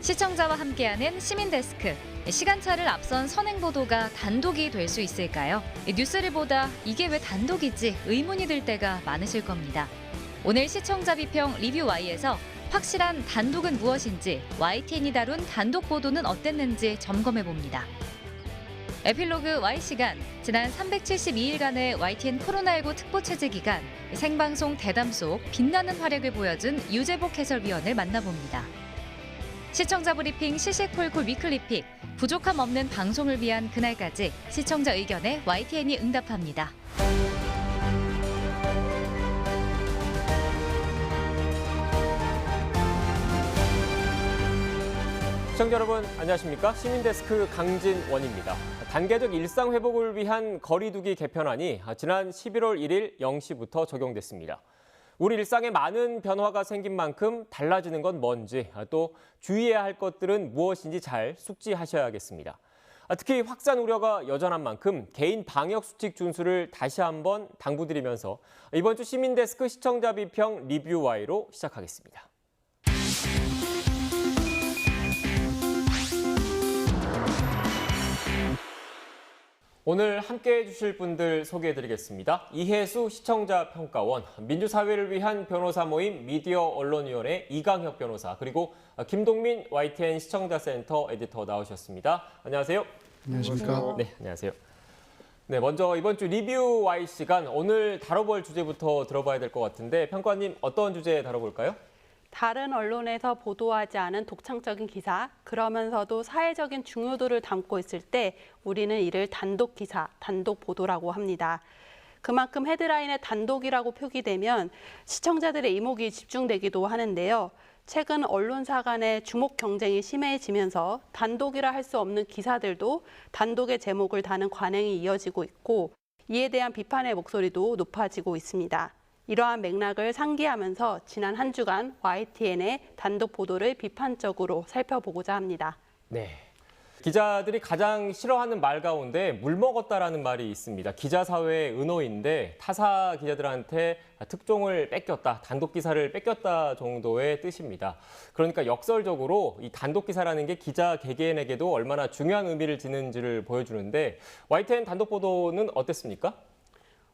시청자와 함께하는 시민데스크. 시간차를 앞선 선행보도가 단독이 될 수 있을까요? 뉴스를 보다 이게 왜 단독이지 의문이 들 때가 많으실 겁니다. 오늘 시청자 비평 리뷰 Y에서 확실한 단독은 무엇인지, YTN이 다룬 단독 보도는 어땠는지 점검해봅니다. 에필로그 Y시간, 지난 372일간의 YTN 코로나19 특보체제 기간, 생방송 대담 속 빛나는 활약을 보여준 유재복 해설위원을 만나봅니다. 시청자 브리핑 시시콜콜 위클리픽, 부족함 없는 방송을 위한 그날까지 시청자 의견에 YTN이 응답합니다. 시청자 여러분 안녕하십니까? 시민데스크 강진원입니다. 단계적 일상 회복을 위한 거리두기 개편안이 지난 11월 1일 0시부터 적용됐습니다. 우리 일상에 많은 변화가 생긴 만큼 달라지는 건 뭔지, 또 주의해야 할 것들은 무엇인지 잘 숙지하셔야겠습니다. 특히 확산 우려가 여전한 만큼 개인 방역 수칙 준수를 다시 한번 당부드리면서 이번 주 시민데스크 시청자 비평 리뷰 Y로 시작하겠습니다. 오늘 함께해 주실 분들 소개해드리겠습니다. 이혜수 시청자평가원, 민주사회를 위한 변호사 모임 미디어 언론위원회 이강혁 변호사, 그리고 김동민 YTN 시청자센터 에디터 나오셨습니다. 안녕하세요. 안녕하십니까. 네, 안녕하세요. 네, 먼저 이번 주 리뷰 Y 시간, 오늘 다뤄볼 주제부터 들어봐야 될 것 같은데 평가님 어떤 주제 다뤄볼까요? 다른 언론에서 보도하지 않은 독창적인 기사, 그러면서도 사회적인 중요도를 담고 있을 때 우리는 이를 단독 기사, 단독 보도라고 합니다. 그만큼 헤드라인에 단독이라고 표기되면 시청자들의 이목이 집중되기도 하는데요. 최근 언론사 간의 주목 경쟁이 심해지면서 단독이라 할 수 없는 기사들도 단독의 제목을 다는 관행이 이어지고 있고, 이에 대한 비판의 목소리도 높아지고 있습니다. 이러한 맥락을 상기하면서 지난 한 주간 YTN의 단독 보도를 비판적으로 살펴보고자 합니다. 네. 기자들이 가장 싫어하는 말 가운데 물 먹었다라는 말이 있습니다. 기자 사회의 은어인데 타사 기자들한테 특종을 뺏겼다, 단독 기사를 뺏겼다 정도의 뜻입니다. 그러니까 역설적으로 이 단독 기사라는 게 기자 개개인에게도 얼마나 중요한 의미를 지는지를 보여주는데 YTN 단독 보도는 어땠습니까?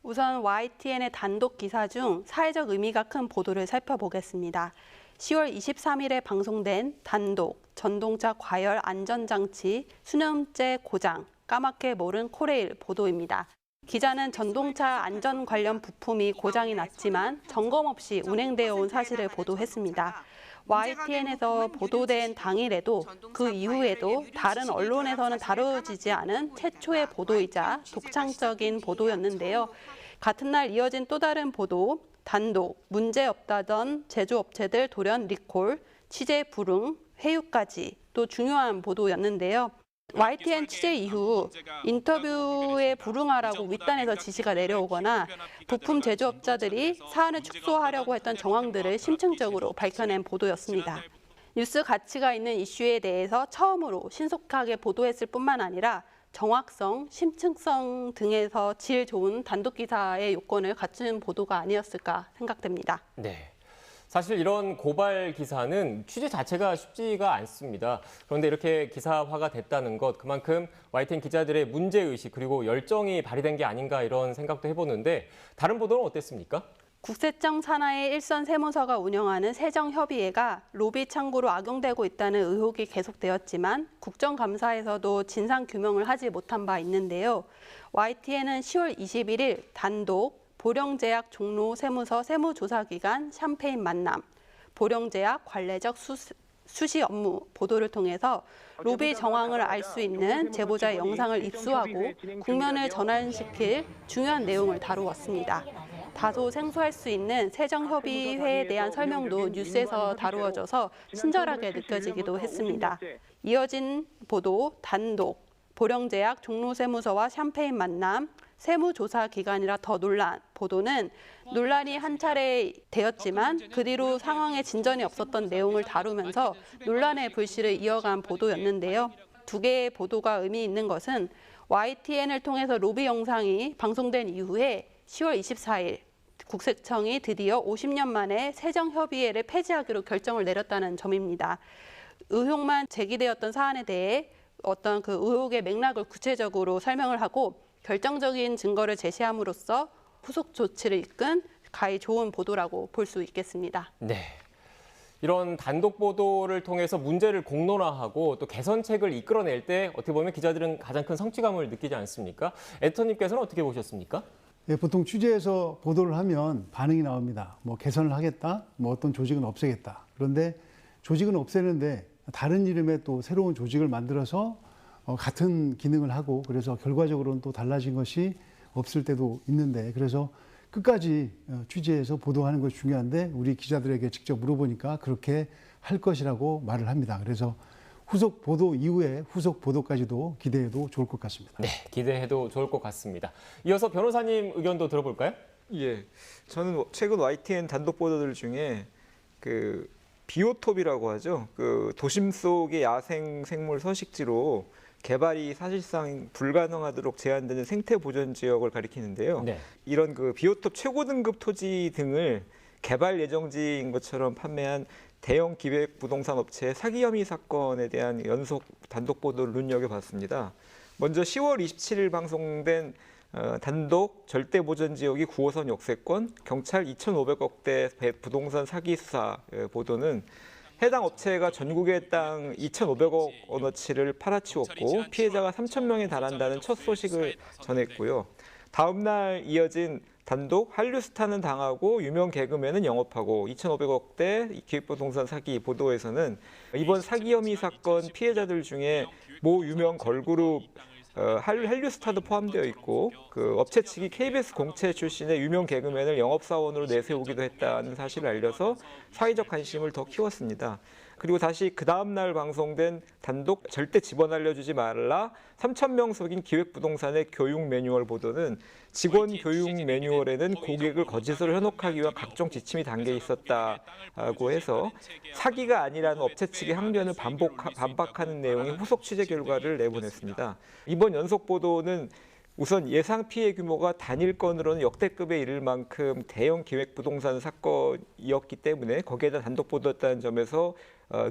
우선 YTN의 단독 기사 중 사회적 의미가 큰 보도를 살펴보겠습니다. 10월 23일에 방송된 단독, 전동차 과열 안전장치, 수년째 고장, 까맣게 모른 코레일 보도입니다. 기자는 전동차 안전 관련 부품이 고장이 났지만 점검 없이 운행되어 온 사실을 보도했습니다. YTN에서 보도된 당일에도 그 이후에도 다른 언론에서는 다뤄지지 않은 최초의 보도이자 독창적인 보도였는데요. 같은 날 이어진 또 다른 보도, 단독, 문제없다던 제조업체들 돌연 리콜, 취재 불응, 회유까지 또 중요한 보도였는데요. YTN 취재 이후 인터뷰에 불응하라고 윗단에서 지시가 내려오거나 부품 제조업자들이 사안을 축소하려고 했던 정황들을 심층적으로 밝혀낸 보도였습니다. 뉴스 가치가 있는 이슈에 대해서 처음으로 신속하게 보도했을 뿐만 아니라 정확성, 심층성 등에서 질 좋은 단독 기사의 요건을 갖춘 보도가 아니었을까 생각됩니다. 네. 사실 이런 고발 기사는 취재 자체가 쉽지가 않습니다. 그런데 이렇게 기사화가 됐다는 것, 그만큼 YTN 기자들의 문제의식 그리고 열정이 발휘된 게 아닌가 이런 생각도 해보는데 다른 보도는 어땠습니까? 국세청 산하의 일선 세무서가 운영하는 세정협의회가 로비 창구로 악용되고 있다는 의혹이 계속되었지만 국정감사에서도 진상규명을 하지 못한 바 있는데요. YTN은 10월 21일 단독 보령제약 종로 세무서 세무조사기관 샴페인 만남, 보령제약 관례적 수시 업무 보도를 통해서 로비 정황을 알 수 있는 제보자의 영상을 입수하고 국면을 전환시킬 중요한 내용을 다루었습니다. 다소 생소할 수 있는 세정협의회에 대한 설명도 뉴스에서 다루어져서 친절하게 느껴지기도 했습니다. 이어진 보도, 단독, 보령제약 종로세무서와 샴페인 만남, 세무조사 기간이라 더 논란 보도는 논란이 한 차례 되었지만 그 뒤로 상황에 진전이 없었던 내용을 다루면서 논란의 불씨를 이어간 보도였는데요. 두 개의 보도가 의미 있는 것은 YTN을 통해서 로비 영상이 방송된 이후에 10월 24일 국세청이 드디어 50년 만에 세정협의회를 폐지하기로 결정을 내렸다는 점입니다. 의혹만 제기되었던 사안에 대해 어떤 그 의혹의 맥락을 구체적으로 설명을 하고 결정적인 증거를 제시함으로써 후속 조치를 이끈 가히 좋은 보도라고 볼 수 있겠습니다. 네. 이런 단독 보도를 통해서 문제를 공론화하고 또 개선책을 이끌어낼 때 어떻게 보면 기자들은 가장 큰 성취감을 느끼지 않습니까? 에디터님께서는 어떻게 보셨습니까? 예, 보통 취재해서 보도를 하면 반응이 나옵니다. 뭐 개선을 하겠다, 뭐 어떤 조직은 없애겠다. 그런데 조직은 없애는데 다른 이름의 또 새로운 조직을 만들어서 같은 기능을 하고 그래서 결과적으로는 또 달라진 것이 없을 때도 있는데 그래서 끝까지 취재해서 보도하는 것이 중요한데 우리 기자들에게 직접 물어보니까 그렇게 할 것이라고 말을 합니다. 그래서 후속 보도 이후에 후속 보도까지도 기대해도 좋을 것 같습니다. 네, 기대해도 좋을 것 같습니다. 이어서 변호사님 의견도 들어볼까요? 예, 저는 최근 YTN 단독 보도들 중에 그 비오톱이라고 하죠. 그 도심 속의 야생 생물 서식지로 개발이 사실상 불가능하도록 제한되는 생태 보전 지역을 가리키는데요. 네. 이런 그 비오톱 최고 등급 토지 등을 개발 예정지인 것처럼 판매한 대형 기획 부동산 업체의 사기 혐의 사건에 대한 연속 단독 보도를 눈여겨봤습니다. 먼저 10월 27일 방송된 단독 절대 보전 지역이 9호선 역세권 경찰 2,500억대 부동산 사기 수사 보도는 해당 업체가 전국의 땅 2,500억 원어치를 팔아치웠고 피해자가 3,000명에 달한다는 첫 소식을 전했고요. 다음 날 이어진 단독 한류스타는 당하고 유명 개그맨은 영업하고 2,500억대 기획부동산 사기 보도에서는 이번 사기 혐의 사건 피해자들 중에 모 유명 걸그룹 한류스타도 포함되어 있고 그 업체 측이 KBS 공채 출신의 유명 개그맨을 영업사원으로 내세우기도 했다는 사실을 알려서 사회적 관심을 더 키웠습니다. 그리고 다시 그 다음 날 방송된 단독 절대 집원 알려주지 말라 3,000명 속인 기획부동산의 교육 매뉴얼 보도는 직원 교육 매뉴얼에는 고객을 거짓으로 현혹하기 위한 각종 지침이 담겨 있었다고 해서 사기가 아니라는 업체 측의 항변을 반박하는 내용의 후속 취재 결과를 내보냈습니다. 이번 연속 보도는 우선 예상 피해 규모가 단일 건으로는 역대급에 이를 만큼 대형 기획부동산 사건이었기 때문에 거기에다 단독 보도였다는 점에서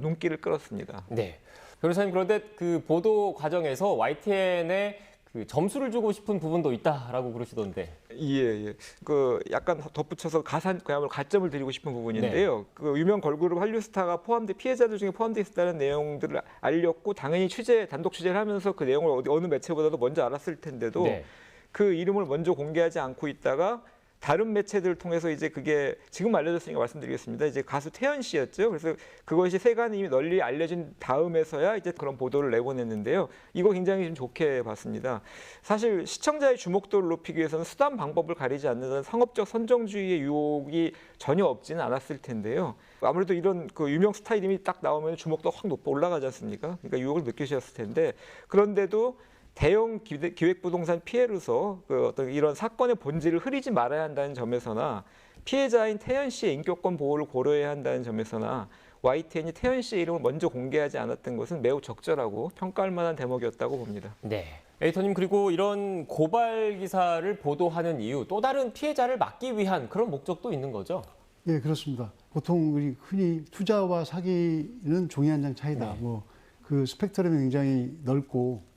눈길을 끌었습니다. 네. 변호사님, 그런데 그 보도 과정에서 YTN에 그 점수를 주고 싶은 부분도 있다라고 그러시던데. 예. 그 약간 덧붙여서 그야말로 가점을 드리고 싶은 부분인데요. 네. 그 유명 걸그룹 한류스타가 피해자들 중에 포함되어 있었다는 내용들을 알렸고 당연히 단독 취재를 하면서 그 내용을 어느 매체보다도 먼저 알았을 텐데도 네. 그 이름을 먼저 공개하지 않고 있다가 다른 매체들을 통해서 이제 그게 지금 알려졌으니까 말씀드리겠습니다. 이제 가수 태연 씨였죠. 그래서 그것이 세간에 이미 널리 알려진 다음에서야 이제 그런 보도를 내보냈는데요. 이거 굉장히 좀 좋게 봤습니다. 사실 시청자의 주목도를 높이기 위해서는 수단 방법을 가리지 않는 상업적 선정주의의 유혹이 전혀 없지는 않았을 텐데요. 아무래도 이런 그 유명 스타 이름이 딱 나오면 주목도가 확 높아 올라가지 않습니까? 그러니까 유혹을 느끼셨을 텐데 그런데도 대형 기획부동산 피해로서 그 어떤 이런 사건의 본질을 흐리지 말아야 한다는 점에서나 피해자인 태연 씨의 인격권 보호를 고려해야 한다는 점에서나 YTN이 태연 씨의 이름을 먼저 공개하지 않았던 것은 매우 적절하고 평가할 만한 대목이었다고 봅니다. 네. 에디터님, 그리고 이런 고발 기사를 보도하는 이유, 또 다른 피해자를 막기 위한 그런 목적도 있는 거죠? 네, 그렇습니다. 보통 우리 흔히 투자와 사기는 종이 한 장 차이다. 네. 그 스펙트럼이 굉장히 넓고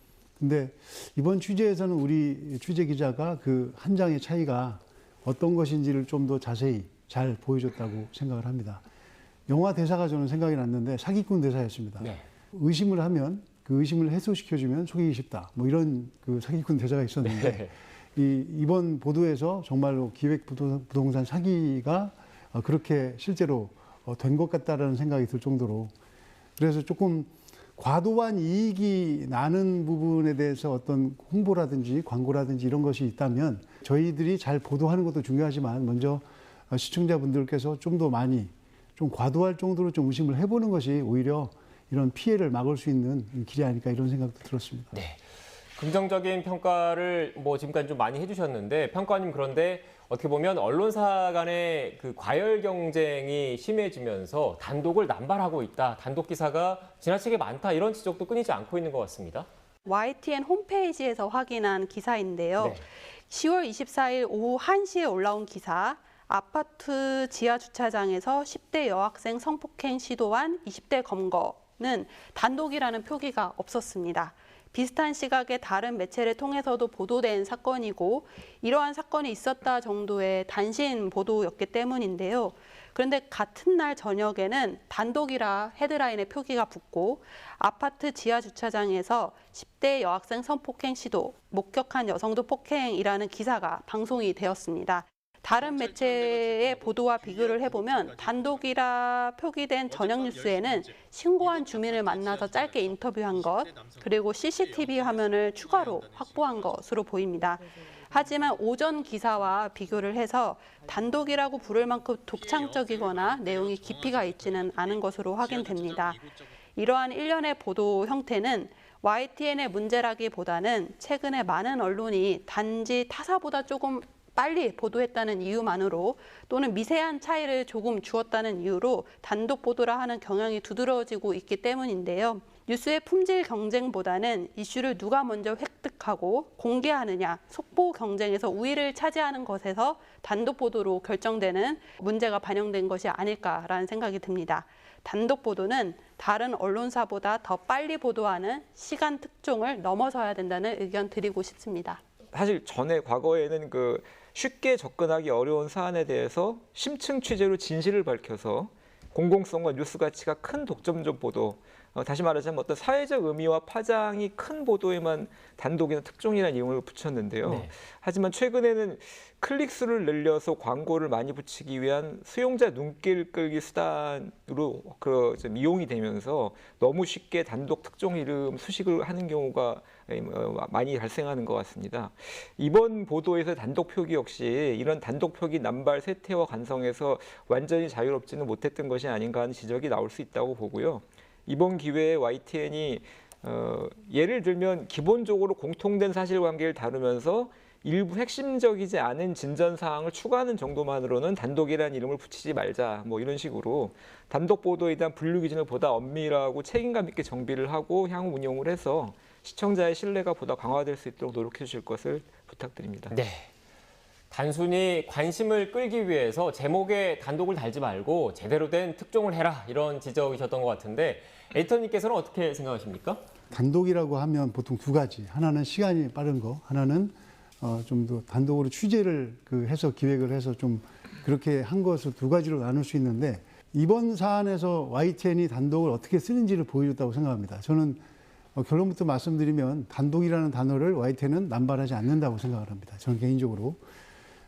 근데 이번 취재에서는 우리 취재 기자가 그 한 장의 차이가 어떤 것인지를 좀 더 자세히 잘 보여줬다고 생각을 합니다. 영화 대사가 저는 생각이 났는데 사기꾼 대사였습니다. 네. 의심을 하면 그 의심을 해소시켜주면 속이기 쉽다. 뭐 이런 그 사기꾼 대사가 있었는데 네. 이번 보도에서 정말로 기획부동산 사기가 그렇게 실제로 된 것 같다라는 생각이 들 정도로 그래서 조금 과도한 이익이 나는 부분에 대해서 어떤 홍보라든지 광고라든지 이런 것이 있다면 저희들이 잘 보도하는 것도 중요하지만 먼저 시청자분들께서 좀 더 많이 좀 과도할 정도로 좀 의심을 해보는 것이 오히려 이런 피해를 막을 수 있는 길이 아닐까 이런 생각도 들었습니다. 네. 긍정적인 평가를 지금까지 좀 많이 해주셨는데 평가님, 그런데 어떻게 보면 언론사 간의 그 과열 경쟁이 심해지면서 단독을 남발하고 있다, 단독 기사가 지나치게 많다 이런 지적도 끊이지 않고 있는 것 같습니다. YTN 홈페이지에서 확인한 기사인데요. 네. 10월 24일 오후 1시에 올라온 기사, 아파트 지하 주차장에서 10대 여학생 성폭행 시도한 20대 검거 단독이라는 표기가 없었습니다. 비슷한 시각에 다른 매체를 통해서도 보도된 사건이고 이러한 사건이 있었다 정도의 단신 보도였기 때문인데요. 그런데 같은 날 저녁에는 단독이라 헤드라인에 표기가 붙고 아파트 지하 주차장에서 10대 여학생 성폭행 시도, 목격한 여성도 폭행이라는 기사가 방송이 되었습니다. 다른 매체의 보도와 비교를 해보면 단독이라 표기된 저녁 뉴스에는 신고한 주민을 만나서 짧게 인터뷰한 것, 그리고 CCTV 화면을 추가로 확보한 것으로 보입니다. 하지만 오전 기사와 비교를 해서 단독이라고 부를 만큼 독창적이거나 내용이 깊이가 있지는 않은 것으로 확인됩니다. 이러한 일련의 보도 형태는 YTN의 문제라기보다는 최근에 많은 언론이 단지 타사보다 조금 빨리 보도했다는 이유만으로 또는 미세한 차이를 조금 주었다는 이유로 단독 보도라 하는 경향이 두드러지고 있기 때문인데요. 뉴스의 품질 경쟁보다는 이슈를 누가 먼저 획득하고 공개하느냐, 속보 경쟁에서 우위를 차지하는 것에서 단독 보도로 결정되는 문제가 반영된 것이 아닐까라는 생각이 듭니다. 단독 보도는 다른 언론사보다 더 빨리 보도하는 시간 특종을 넘어서야 된다는 의견 드리고 싶습니다. 사실 과거에는 쉽게 접근하기 어려운 사안에 대해서 심층 취재로 진실을 밝혀서 공공성과 뉴스 가치가 큰 독점적 보도, 다시 말하자면 어떤 사회적 의미와 파장이 큰 보도에만 단독이나 특종이라는 이름을 붙였는데요. 네. 하지만 최근에는 클릭수를 늘려서 광고를 많이 붙이기 위한 수용자 눈길 끌기 수단으로 좀 이용이 되면서 너무 쉽게 단독 특종 이름 수식을 하는 경우가 많이 발생하는 것 같습니다. 이번 보도에서 단독 표기 역시 이런 단독 표기 남발 세태와 관성에서 완전히 자유롭지는 못했던 것이 아닌가 하는 지적이 나올 수 있다고 보고요. 이번 기회에 YTN이 예를 들면 기본적으로 공통된 사실관계를 다루면서 일부 핵심적이지 않은 진전 사항을 추가하는 정도만으로는 단독이라는 이름을 붙이지 말자, 이런 식으로 단독 보도에 대한 분류 기준을 보다 엄밀하고 책임감 있게 정비를 하고 향후 운용을 해서 시청자의 신뢰가 보다 강화될 수 있도록 노력해 주실 것을 부탁드립니다. 네. 단순히 관심을 끌기 위해서 제목에 단독을 달지 말고 제대로 된 특종을 해라, 이런 지적이셨던 것 같은데 에디터님께서는 어떻게 생각하십니까? 단독이라고 하면 보통 두 가지. 하나는 시간이 빠른 거, 하나는 좀 더 단독으로 취재를 해서 기획을 해서 좀 그렇게 한 것을 두 가지로 나눌 수 있는데 이번 사안에서 YTN이 단독을 어떻게 쓰는지를 보여줬다고 생각합니다. 저는 결론부터 말씀드리면 단독이라는 단어를 YTN은 남발하지 않는다고 생각을 합니다. 저는 개인적으로.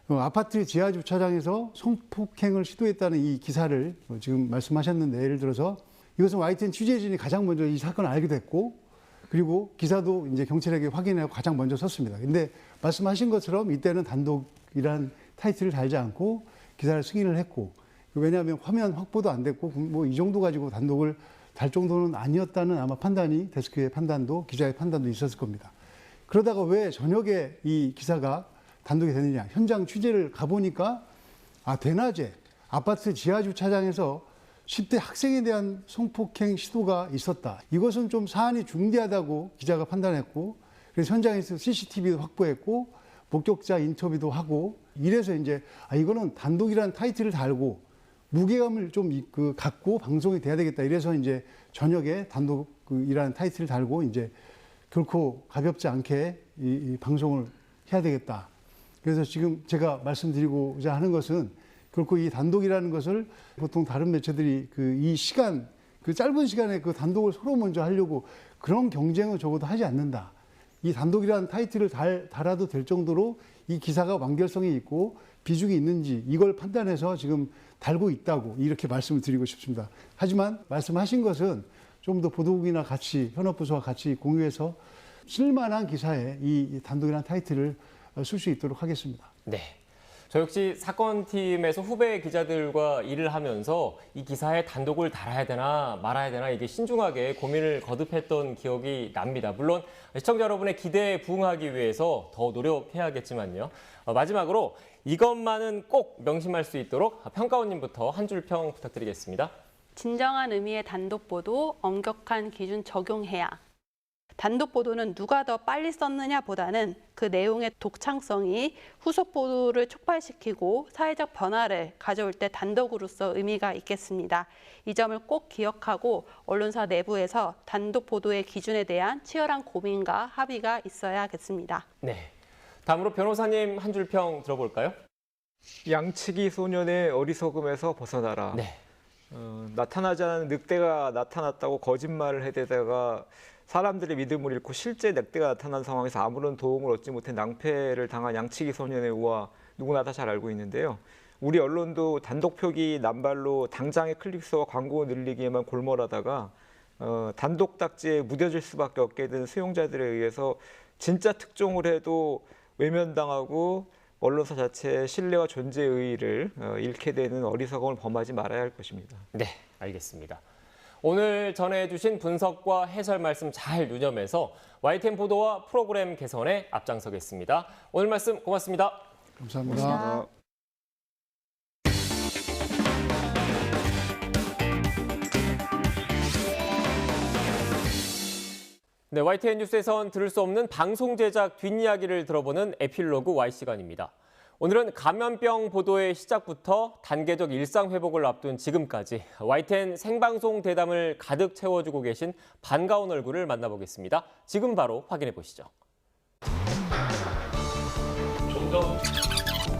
아파트 지하 주차장에서 성폭행을 시도했다는 이 기사를 지금 말씀하셨는데 예를 들어서 이것은 YTN 취재진이 가장 먼저 이 사건을 알게 됐고 그리고 기사도 이제 경찰에게 확인하고 가장 먼저 썼습니다. 근데 말씀하신 것처럼 이때는 단독이란 타이틀을 달지 않고 기사를 승인을 했고 왜냐하면 화면 확보도 안 됐고 이 정도 가지고 단독을 달 정도는 아니었다는 아마 판단이 데스크의 판단도 기자의 판단도 있었을 겁니다. 그러다가 왜 저녁에 이 기사가 단독이 되느냐. 현장 취재를 가보니까 대낮에 아파트 지하 주차장에서 10대 학생에 대한 성폭행 시도가 있었다. 이것은 좀 사안이 중대하다고 기자가 판단했고 그래서 현장에서 CCTV도 확보했고 목격자 인터뷰도 하고 이래서 이제 이거는 단독이라는 타이틀을 달고 무게감을 좀 갖고 방송이 돼야 되겠다. 이래서 이제 저녁에 단독이라는 타이틀을 달고 이제 결코 가볍지 않게 이 방송을 해야 되겠다. 그래서 지금 제가 말씀드리고자 하는 것은 결코 이 단독이라는 것을 보통 다른 매체들이 이 시간, 짧은 시간에 단독을 서로 먼저 하려고 그런 경쟁은 적어도 하지 않는다. 이 단독이라는 타이틀을 달아도 될 정도로 이 기사가 완결성이 있고 비중이 있는지 이걸 판단해서 지금 달고 있다고 이렇게 말씀을 드리고 싶습니다. 하지만 말씀하신 것은 좀 더 보도국이나 같이 현업부서와 같이 공유해서 쓸만한 기사에 이 단독이라는 타이틀을 쓸 수 있도록 하겠습니다. 네. 저 역시 사건팀에서 후배 기자들과 일을 하면서 이 기사에 단독을 달아야 되나 말아야 되나 이게 신중하게 고민을 거듭했던 기억이 납니다. 물론 시청자 여러분의 기대에 부응하기 위해서 더 노력해야겠지만요. 마지막으로 이것만은 꼭 명심할 수 있도록 평가원님부터 한 줄 평 부탁드리겠습니다. 진정한 의미의 단독 보도, 엄격한 기준 적용해야. 단독 보도는 누가 더 빨리 썼느냐보다는 그 내용의 독창성이 후속 보도를 촉발시키고 사회적 변화를 가져올 때 단독으로서 의미가 있겠습니다. 이 점을 꼭 기억하고 언론사 내부에서 단독 보도의 기준에 대한 치열한 고민과 합의가 있어야겠습니다. 네. 다음으로 변호사님 한 줄 평 들어볼까요? 양치기 소년의 어리석음에서 벗어나라. 네. 나타나지 않은 늑대가 나타났다고 거짓말을 해대다가 사람들의 믿음을 잃고 실제 늑대가 나타난 상황에서 아무런 도움을 얻지 못해 낭패를 당한 양치기 소년의 우화 누구나 다 잘 알고 있는데요. 우리 언론도 단독 표기 남발로 당장의 클릭수와 광고 늘리기에만 골몰하다가 단독 딱지에 무뎌질 수밖에 없게 된 수용자들에 의해서 진짜 특종을 해도 외면당하고 언론사 자체의 신뢰와 존재의 의의를 잃게 되는 어리석음을 범하지 말아야 할 것입니다. 네, 알겠습니다. 오늘 전해주신 분석과 해설 말씀 잘 유념해서 YTN 보도와 프로그램 개선에 앞장서겠습니다. 오늘 말씀 고맙습니다. 감사합니다. 네, YTN 뉴스에선 들을 수 없는 방송 제작 뒷이야기를 들어보는 에필로그 Y 시간입니다. 오늘은 감염병 보도의 시작부터 단계적 일상 회복을 앞둔 지금까지 YTN 생방송 대담을 가득 채워주고 계신 반가운 얼굴을 만나보겠습니다. 지금 바로 확인해 보시죠.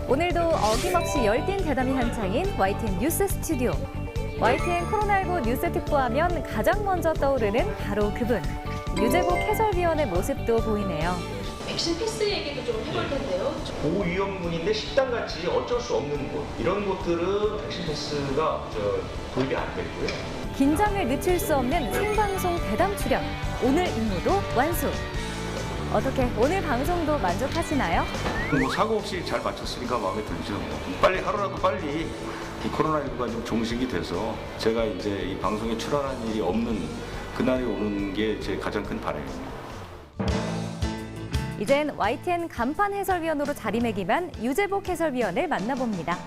오늘도 어김없이 열띤 대담이 한창인 YTN 뉴스 스튜디오. YTN 코로나19 뉴스 특보하면 가장 먼저 떠오르는 바로 그분. 유재복 해설위원의 모습도 보이네요. 백신 패스 얘기도 좀 해볼 텐데요. 고위험군인데 식당같이 어쩔 수 없는 곳 이런 곳들은 백신 패스가 도입이 안 됐고요. 긴장을 늦출 수 없는 생방송 대담 출연. 오늘 임무도 완수. 어떻게 오늘 방송도 만족하시나요? 사고 없이 잘 마쳤으니까 마음에 들죠. 빨리 하루라도 빨리 이 코로나19가 좀 종식이 돼서 제가 이제 이 방송에 출연할 일이 없는 그날이 오는 게 제 가장 큰 바람입니다. 이젠 YTN 간판 해설위원으로 자리매김한 유재복 해설위원을 만나봅니다.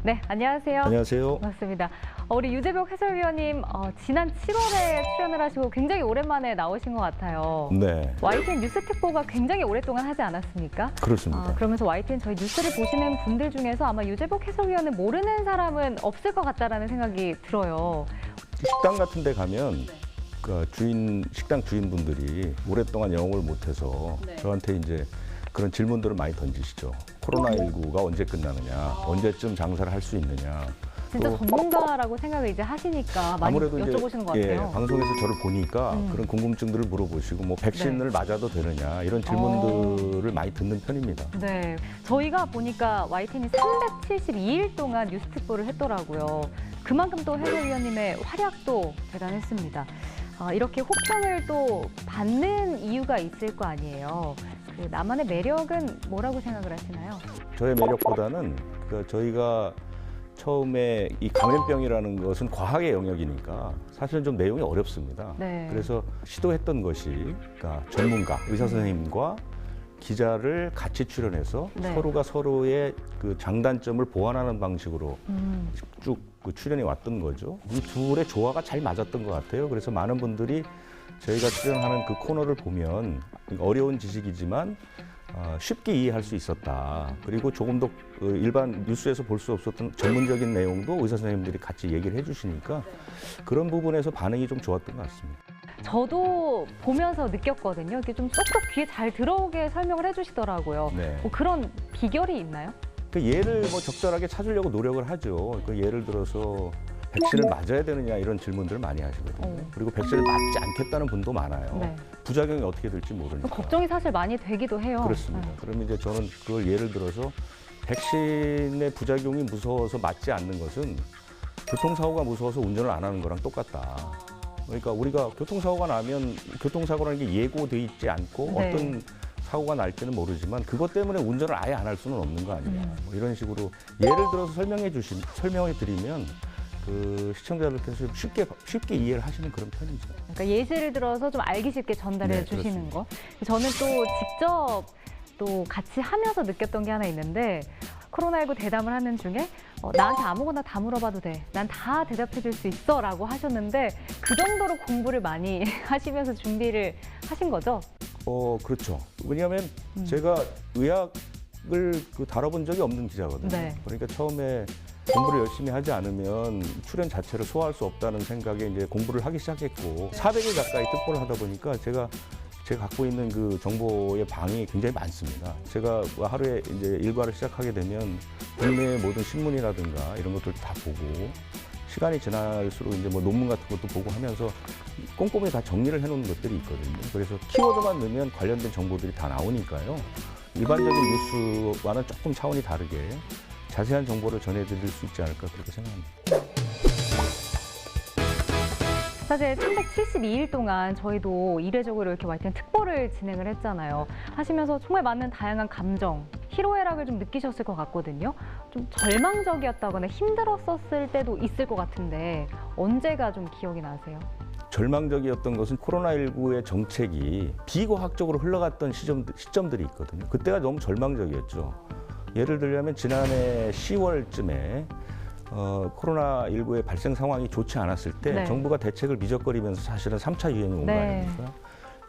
네, 안녕하세요. 안녕하세요. 반갑습니다. 우리 유재복 해설위원님 지난 7월에 출연을 하시고 굉장히 오랜만에 나오신 것 같아요. 네, YTN 뉴스 특보가 굉장히 오랫동안 하지 않았습니까? 그렇습니다. 그러면서 YTN 저희 뉴스를 보시는 분들 중에서 아마 유재복 해설위원을 모르는 사람은 없을 것 같다라는 생각이 들어요. 식당 같은 데 가면 그 식당 주인분들이 오랫동안 영업을 못해서 저한테 이제 그런 질문들을 많이 던지시죠. 코로나19가 언제 끝나느냐, 언제쯤 장사를 할 수 있느냐. 진짜 전문가라고 생각을 이제 하시니까 많이 아무래도 여쭤보시는 것 같아요. 예, 방송에서 저를 보니까 그런 궁금증들을 물어보시고 뭐 백신을 맞아도 되느냐 이런 질문들을 많이 듣는 편입니다. 네, 저희가 보니까 YTN이 372일 동안 뉴스 특보를 했더라고요. 그만큼 또 해설위원님의 활약도 대단했습니다. 이렇게 호평을 또 받는 이유가 있을 거 아니에요. 그 나만의 매력은 뭐라고 생각을 하시나요? 저의 매력보다는 저희가 처음에 이 감염병이라는 것은 과학의 영역이니까 사실은 좀 내용이 어렵습니다. 네. 그래서 시도했던 것이 그러니까 전문가, 의사 선생님과 기자를 같이 출연해서 네. 서로가 서로의 그 장단점을 보완하는 방식으로 쭉 그 출연해 왔던 거죠. 이 둘의 조화가 잘 맞았던 것 같아요. 그래서 많은 분들이 저희가 출연하는 그 코너를 보면 어려운 지식이지만 쉽게 이해할 수 있었다. 그리고 조금 더 일반 뉴스에서 볼 수 없었던 전문적인 내용도 의사 선생님들이 같이 얘기를 해주시니까 그런 부분에서 반응이 좀 좋았던 것 같습니다. 저도 보면서 느꼈거든요. 이렇게 좀 쏙쏙 귀에 잘 들어오게 설명을 해주시더라고요. 네. 뭐 그런 비결이 있나요? 그 예를 뭐 적절하게 찾으려고 노력을 하죠. 그 예를 들어서 백신을 맞아야 되느냐 이런 질문들을 많이 하시거든요. 그리고 백신을 맞지 않겠다는 분도 많아요. 네. 부작용이 어떻게 될지 모르니까. 걱정이 사실 많이 되기도 해요. 그렇습니다. 그럼 이제 저는 그걸 예를 들어서 백신의 부작용이 무서워서 맞지 않는 것은 교통사고가 무서워서 운전을 안 하는 거랑 똑같다. 그러니까 우리가 교통사고가 나면 교통사고라는 게 예고돼 있지 않고 네. 어떤 사고가 날지는 모르지만 그것 때문에 운전을 아예 안 할 수는 없는 거 아니냐. 뭐 이런 식으로 예를 들어서 설명해 드리면 그 시청자들께서 쉽게 이해를 하시는 그런 편이죠. 그러니까 예시를 들어서 좀 알기 쉽게 전달해 네, 주시는 거. 저는 또 직접 또 같이 하면서 느꼈던 게 하나 있는데 코로나19 대담을 하는 중에 나한테 아무거나 다 물어봐도 돼. 난 다 대답해 줄 수 있어 라고 하셨는데 그 정도로 공부를 많이 하시면서 준비를 하신 거죠? 그렇죠. 왜냐하면 제가 의학을 다뤄본 적이 없는 기자거든요. 네. 그러니까 처음에 공부를 열심히 하지 않으면 출연 자체를 소화할 수 없다는 생각에 이제 공부를 하기 시작했고 400일 가까이 특보를 하다 보니까 제가 갖고 있는 그 정보의 방이 굉장히 많습니다. 제가 하루에 이제 일과를 시작하게 되면 국내 모든 신문이라든가 이런 것들 다 보고 시간이 지날수록 이제 뭐 논문 같은 것도 보고 하면서 꼼꼼히 다 정리를 해놓은 것들이 있거든요. 그래서 키워드만 넣으면 관련된 정보들이 다 나오니까요. 일반적인 뉴스와는 조금 차원이 다르게 자세한 정보를 전해드릴 수 있지 않을까 그렇게 생각합니다. 사실 372일 동안 저희도 이례적으로 이렇게 YTN 특보를 진행을 했잖아요. 하시면서 정말 많은 다양한 감정, 희로애락을 좀 느끼셨을 것 같거든요. 좀 절망적이었다거나 힘들었었을 때도 있을 것 같은데 언제가 좀 기억이 나세요? 절망적이었던 것은 코로나19의 정책이 비과학적으로 흘러갔던 시점들이 있거든요. 그때가 너무 절망적이었죠. 예를 들자면 지난해 10월쯤에 코로나19의 발생 상황이 좋지 않았을 때 네. 정부가 대책을 미적거리면서 사실은 3차 유행이 온 거 아닙니까?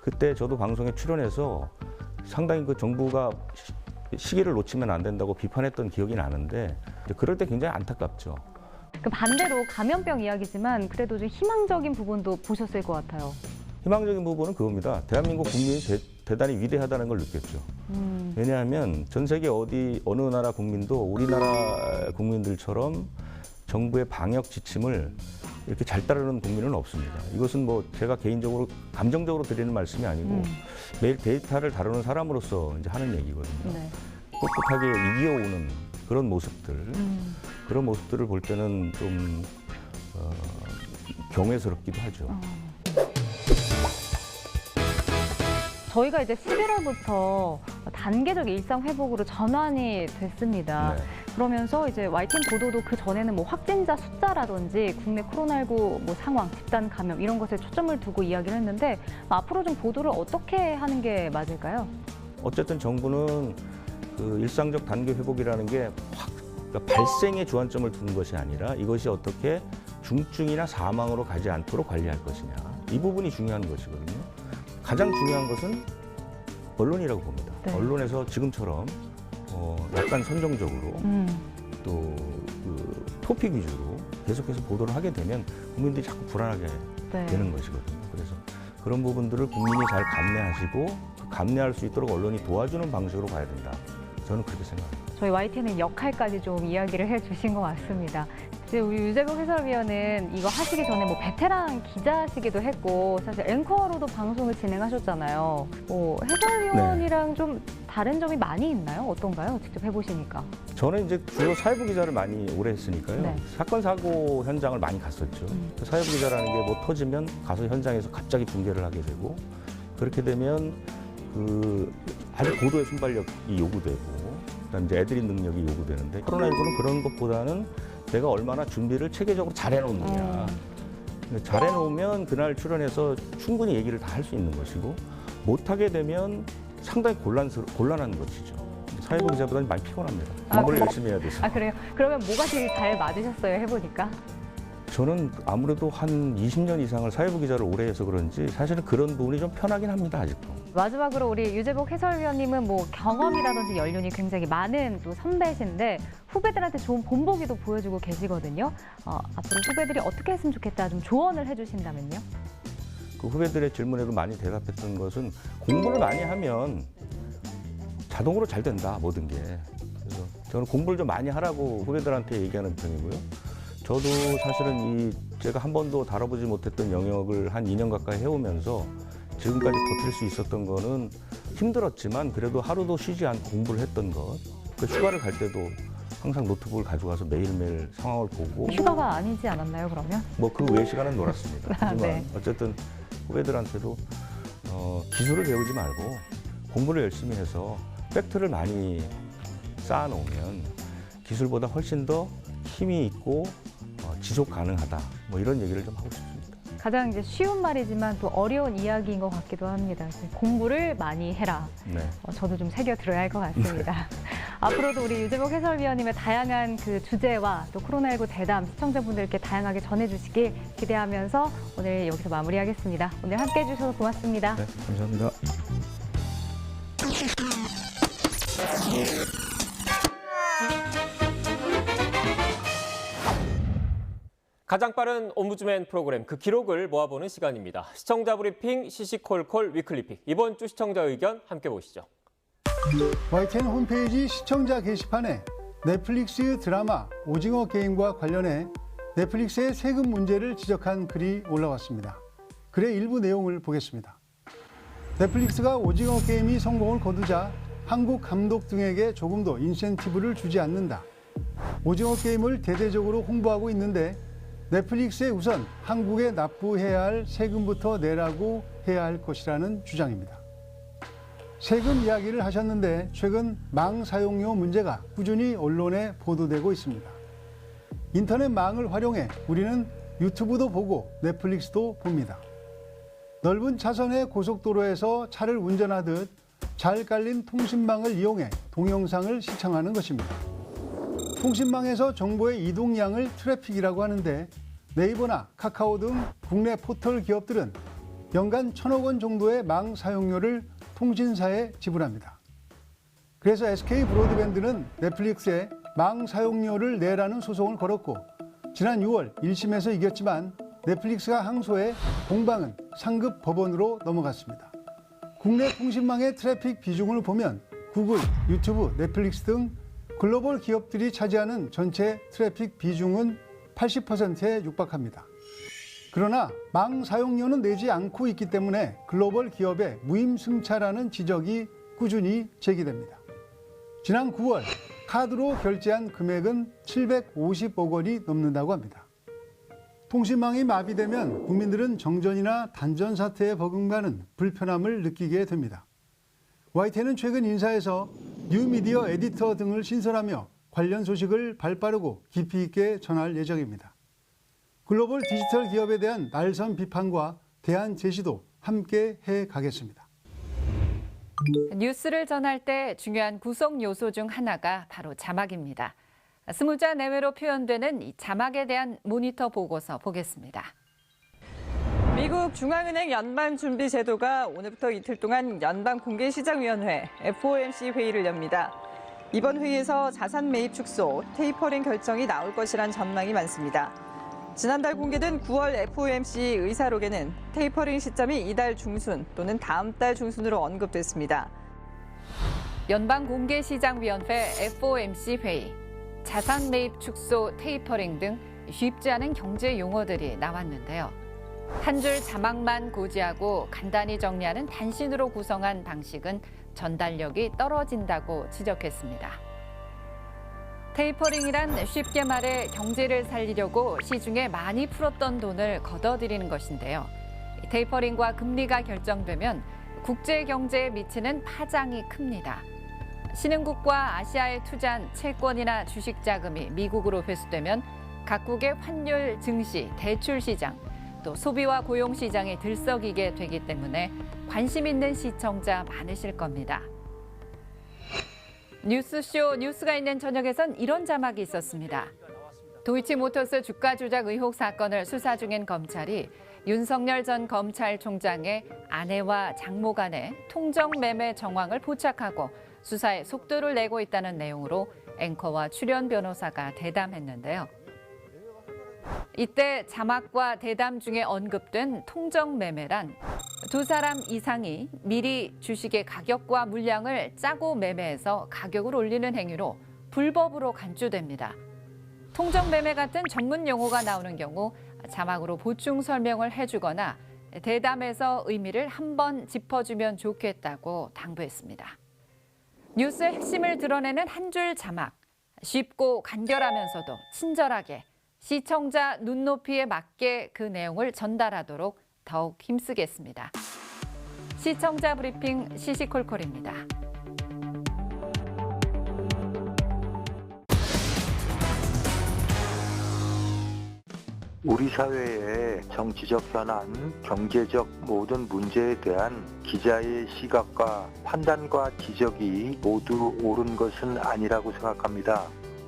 그때 저도 방송에 출연해서 상당히 그 정부가 시기를 놓치면 안 된다고 비판했던 기억이 나는데 그럴 때 굉장히 안타깝죠. 그 반대로 감염병 이야기지만 그래도 좀 희망적인 부분도 보셨을 것 같아요. 희망적인 부분은 그겁니다. 대한민국 국민이 대단히 위대하다는 걸 느꼈죠. 왜냐하면 전 세계 어느 나라 국민도 우리나라 국민들처럼 정부의 방역 지침을 이렇게 잘 따르는 국민은 없습니다. 이것은 뭐 제가 개인적으로 감정적으로 드리는 말씀이 아니고 매일 데이터를 다루는 사람으로서 이제 하는 얘기거든요. 네. 꿋꿋하게 이겨오는 그런 모습들, 그런 모습들을 볼 때는 좀 경외스럽기도 하죠. 저희가 이제 11월부터 단계적 일상 회복으로 전환이 됐습니다. 네. 그러면서 이제 YTN 보도도 그 전에는 뭐 확진자 숫자라든지 국내 코로나19 뭐 상황, 집단 감염 이런 것에 초점을 두고 이야기를 했는데 앞으로 좀 보도를 어떻게 하는 게 맞을까요? 어쨌든 정부는 그 일상적 단계 회복이라는 게 그러니까 발생에 주안점을 두는 것이 아니라 이것이 어떻게 중증이나 사망으로 가지 않도록 관리할 것이냐. 이 부분이 중요한 것이거든요. 가장 중요한 것은 언론이라고 봅니다. 네. 언론에서 지금처럼 약간 선정적으로 또 그 토픽 위주로 계속해서 보도를 하게 되면 국민들이 자꾸 불안하게 네. 되는 것이거든요. 그래서 그런 부분들을 국민이 잘 감내하시고 그 감내할 수 있도록 언론이 도와주는 방식으로 가야 된다. 저는 그렇게 생각합니다. 저희 YTN의 역할까지 좀 이야기를 해주신 것 같습니다. 이제 우리 유재복 해설위원은 이거 하시기 전에 뭐 베테랑 기자시기도 했고 사실 앵커로도 방송을 진행하셨잖아요. 해설위원이랑 좀 다른 점이 많이 있나요? 어떤가요? 직접 해보시니까. 저는 이제 주로 사회부 기자를 많이 오래 했으니까요. 네. 사건 사고 현장을 많이 갔었죠. 그 사회부 기자라는 게 뭐 터지면 가서 현장에서 갑자기 붕괴를 하게 되고 그렇게 되면 그 아주 고도의 순발력이 요구되고 그다음 이제 애드립 능력이 요구되는데 코로나19는 그런 것보다는 내가 얼마나 준비를 체계적으로 잘해놓느냐. 잘해놓으면 그날 출연해서 충분히 얘기를 다 할 수 있는 것이고 못하게 되면 상당히 곤란한 것이죠. 사회부 기자보다는 많이 피곤합니다. 공부를 열심히 해야 돼서. 아 그래요? 그러면 뭐가 제일 잘 맞으셨어요? 해보니까? 저는 아무래도 한 20년 이상을 사회부 기자를 오래 해서 그런지 사실은 그런 부분이 좀 편하긴 합니다, 아직도. 마지막으로 우리 유재복 해설위원님은 뭐 경험이라든지 연륜이 굉장히 많은 또 선배신데 후배들한테 좋은 본보기도 보여주고 계시거든요. 앞으로 후배들이 어떻게 했으면 좋겠다 좀 조언을 해주신다면요? 그 후배들의 질문에도 많이 대답했던 것은 공부를 많이 하면 자동으로 잘 된다, 모든 게. 그래서 저는 공부를 좀 많이 하라고 후배들한테 얘기하는 편이고요. 저도 사실은 제가 한 번도 다뤄보지 못했던 영역을 한 2년 가까이 해오면서 지금까지 버틸 수 있었던 거는 힘들었지만 그래도 하루도 쉬지 않고 공부를 했던 것. 그 휴가를 갈 때도 항상 노트북을 가져가서 매일매일 상황을 보고. 휴가가 아니지 않았나요, 그러면? 뭐 그 외 시간은 놀았습니다. 하지만 네. 어쨌든 후배들한테도 기술을 배우지 말고 공부를 열심히 해서 팩트를 많이 쌓아놓으면 기술보다 훨씬 더 힘이 있고 지속 가능하다. 뭐 이런 얘기를 좀 하고 싶습니다. 가장 이제 쉬운 말이지만 또 어려운 이야기인 것 같기도 합니다. 공부를 많이 해라. 네. 저도 좀 새겨 들어야 할 것 같습니다. 앞으로도 우리 유재복 해설위원님의 다양한 그 주제와 또 코로나19 대담 시청자분들께 다양하게 전해주시길 기대하면서 오늘 여기서 마무리하겠습니다. 오늘 함께해 주셔서 고맙습니다. 네, 감사합니다. 가장 빠른 옴부즈맨 프로그램 그 기록을 모아보는 시간입니다. 시청자 브리핑 시시콜콜 위클리픽. 이번 주 시청자 의견 함께 보시죠. YTN 홈페이지 시청자 게시판에 넷플릭스 드라마 오징어 게임과 관련해 넷플릭스의 세금 문제를 지적한 글이 올라왔습니다. 글의 일부 내용을 보겠습니다. 넷플릭스가 오징어 게임이 성공을 거두자 한국 감독 등에게 조금도 인센티브를 주지 않는다. 오징어 게임을 대대적으로 홍보하고 있는데 넷플릭스에 우선 한국에 납부해야 할 세금부터 내라고 해야 할 것이라는 주장입니다. 세금 이야기를 하셨는데 최근 망 사용료 문제가 꾸준히 언론에 보도되고 있습니다. 인터넷 망을 활용해 우리는 유튜브도 보고 넷플릭스도 봅니다. 넓은 차선의 고속도로에서 차를 운전하듯 잘 깔린 통신망을 이용해 동영상을 시청하는 것입니다. 통신망에서 정보의 이동량을 트래픽이라고 하는데 네이버나 카카오 등 국내 포털 기업들은 연간 1,000억 원 정도의 망 사용료를 통신사에 지불합니다. 그래서 SK 브로드밴드는 넷플릭스에 망 사용료를 내라는 소송을 걸었고 지난 6월 1심에서 이겼지만 넷플릭스가 항소해 공방은 상급 법원으로 넘어갔습니다. 국내 통신망의 트래픽 비중을 보면 구글, 유튜브, 넷플릭스 등 글로벌 기업들이 차지하는 전체 트래픽 비중은 80%에 육박합니다. 그러나 망 사용료는 내지 않고 있기 때문에 글로벌 기업의 무임승차라는 지적이 꾸준히 제기됩니다. 지난 9월 카드로 결제한 금액은 750억 원이 넘는다고 합니다. 통신망이 마비되면 국민들은 정전이나 단전 사태에 버금가는 불편함을 느끼게 됩니다. YTN은 최근 인사에서 뉴미디어 에디터 등을 신설하며 관련 소식을 발빠르고 깊이 있게 전할 예정입니다. 글로벌 디지털 기업에 대한 날선 비판과 대안 제시도 함께 해 가겠습니다. 뉴스를 전할 때 중요한 구성 요소 중 하나가 바로 자막입니다. 20자 내외로 표현되는 이 자막에 대한 모니터 보고서 보겠습니다. 미국 중앙은행 연방준비제도가 오늘부터 이틀 동안 연방공개시장위원회 FOMC 회의를 엽니다. 이번 회의에서 자산 매입 축소, 테이퍼링 결정이 나올 것이란 전망이 많습니다. 지난달 공개된 9월 FOMC 의사록에는 테이퍼링 시점이 이달 중순 또는 다음 달 중순으로 언급됐습니다. 연방공개시장위원회 FOMC 회의, 자산 매입 축소, 테이퍼링 등 쉽지 않은 경제 용어들이 나왔는데요. 한 줄 자막만 고지하고 간단히 정리하는 단신으로 구성한 방식은 전달력이 떨어진다고 지적했습니다. 테이퍼링이란 쉽게 말해 경제를 살리려고 시중에 많이 풀었던 돈을 걷어들이는 것인데요. 테이퍼링과 금리가 결정되면 국제 경제에 미치는 파장이 큽니다. 신흥국과 아시아에 투자한 채권이나 주식 자금이 미국으로 회수되면 각국의 환율 증시, 대출 시장, 또 소비와 고용 시장이 들썩이게 되기 때문에 관심 있는 시청자 많으실 겁니다. 뉴스쇼 뉴스가 있는 저녁에선 이런 자막이 있었습니다. 도이치모터스 주가 조작 의혹 사건을 수사 중인 검찰이 윤석열 전 검찰총장의 아내와 장모 간의 통정 매매 정황을 포착하고 수사에 속도를 내고 있다는 내용으로 앵커와 출연 변호사가 대담했는데요. 이때 자막과 대담 중에 언급된 통정 매매란 두 사람 이상이 미리 주식의 가격과 물량을 짜고 매매해서 가격을 올리는 행위로 불법으로 간주됩니다. 통정 매매 같은 전문 용어가 나오는 경우 자막으로 보충 설명을 해주거나 대담에서 의미를 한번 짚어주면 좋겠다고 당부했습니다. 뉴스의 핵심을 드러내는 한 줄 자막, 쉽고 간결하면서도 친절하게 시청자 눈높이에 맞게 그 내용을 전달하도록 더욱 힘쓰겠습니다. 시청자 브리핑 시시콜콜입니다. 우리 사회의 정치적 현안, 경제적 모든 문제에 대한 기자의 시각과 판단과 지적이 모두 옳은 것은 아니라고 생각합니다.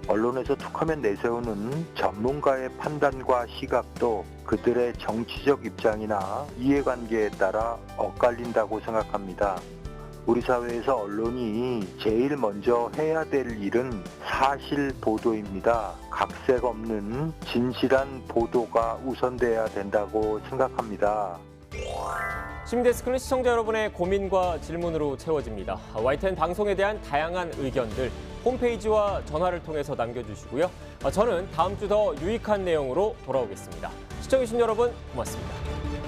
언론에서 툭하면 내세우는 전문가의 판단과 시각도 그들의 정치적 입장이나 이해관계에 따라 엇갈린다고 생각합니다. 우리 사회에서 언론이 제일 먼저 해야 될 일은 사실 보도입니다. 각색 없는 진실한 보도가 우선돼야 된다고 생각합니다. 시민데스크는 시청자 여러분의 고민과 질문으로 채워집니다. YTN 방송에 대한 다양한 의견들 홈페이지와 전화를 통해서 남겨주시고요. 저는 다음 주 더 유익한 내용으로 돌아오겠습니다. 시청해주신 여러분 고맙습니다.